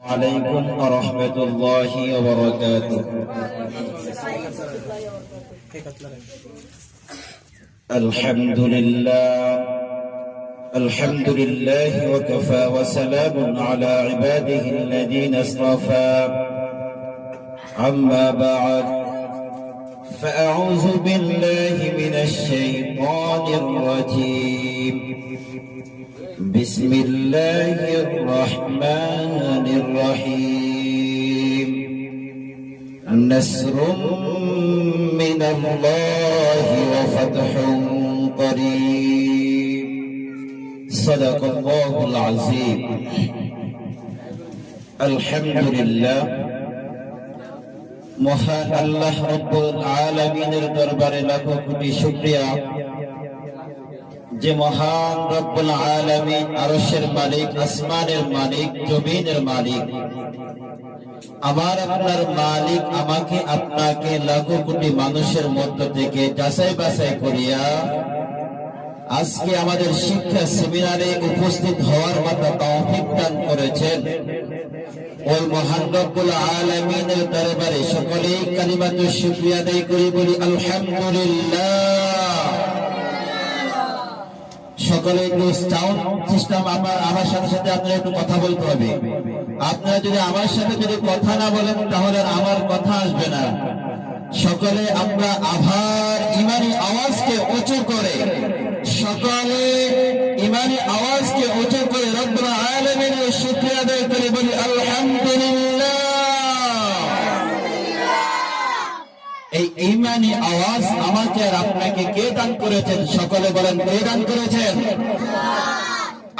عليكم ورحمة الله وبركاته. الحمد لله وكفى وسلام على عباده الذين اصطفى. أما بعد فأعوذ بالله من الشيطان الرجيم. بسم الله الرحمن الرحيم. نصر من الله وفتح قريب. صدق الله العظيم. الحمد لله, মহান আল্লাহ রব্বুল আলামিনের দরবারে লাখো কোটি শুকরিয়া যে মহান রব্বুল আলামিন আরশের মালিক, আসমানের মালিক, জমিনের মালিক, আমার আপনার মালিক, আমাকে আপনাকে লাখো কোটি মানুষের মধ্য থেকে যাচাই বাছাই করিয়া আজকে আমাদের শিক্ষা সেমিনারে উপস্থিত হওয়ার মতো তৌফিক দান করেছেন। ওই মহান রব্বুল আলামিনের দরবারে সকলেই কালিমাতু শুকরিয়া আদায় করি, বলি আলহামদুলিল্লাহ। সকলে একটু সাউন্ড সিস্টেম আমার সাথে সাথে আপনারা একটু কথা বলতে হবে। আপনারা যদি আমার সাথে যদি কথা না বলেন তাহলে আমার কথা আসবে না। সকলে আমরা আভার ইমানি আওয়াজকে উঁচু করে, সকলে ইমানি আওয়াজকে উঁচু করে রব্বুল আলামিনের শুকরিয়া আদায় করে বলি আলহামদুলিল্লাহ। এই ইমানি আওয়াজ আমাকে আর আপনাকে কে দান করেছেন? সকলে বলেন, কে দান করেছেন?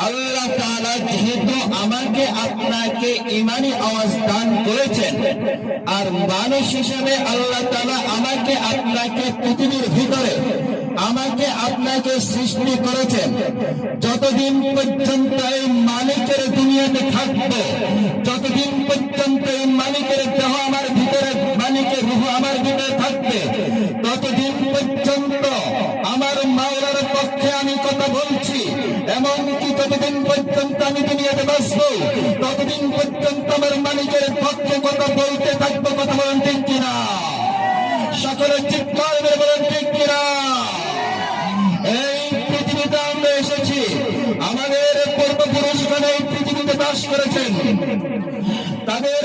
আল্লাহ তাআলা যেহেতু আমাকে আপনাকে ইমানি আওয়াজ দান করেছেন, আর মানুষ হিসেবে আল্লাহ তাআলা আমাকে আপনাকে পৃথিবীর ভিতরে আমাকে আপনাকে সৃষ্টি করেছেন, যতদিন পর্যন্ত এই মালিকের দুনিয়াতে থাকবো, যতদিন পর্যন্ত এই মালিকের দেহ আমার ভিতরে, মালিকের রূহ আমার ভিতরে থাকবে, ততদিন পর্যন্ত আমার মাওলার পক্ষে আমি কথা বলছি। এমনকি যতদিন পর্যন্ত আমি দুনিয়াতে বাঁচবো ততদিন পর্যন্ত আমার মালিকের পক্ষে কথা বলতে থাকবো। কথা বলেন ঠিক কিনা? সকলে চিৎকার করে বলেন ঠিক কিনা? এই পৃথিবীতে আমরা এসেছি, আমাদের পূর্বপুরুষগণ এই পৃথিবীতে বাস করেছেন, তাদের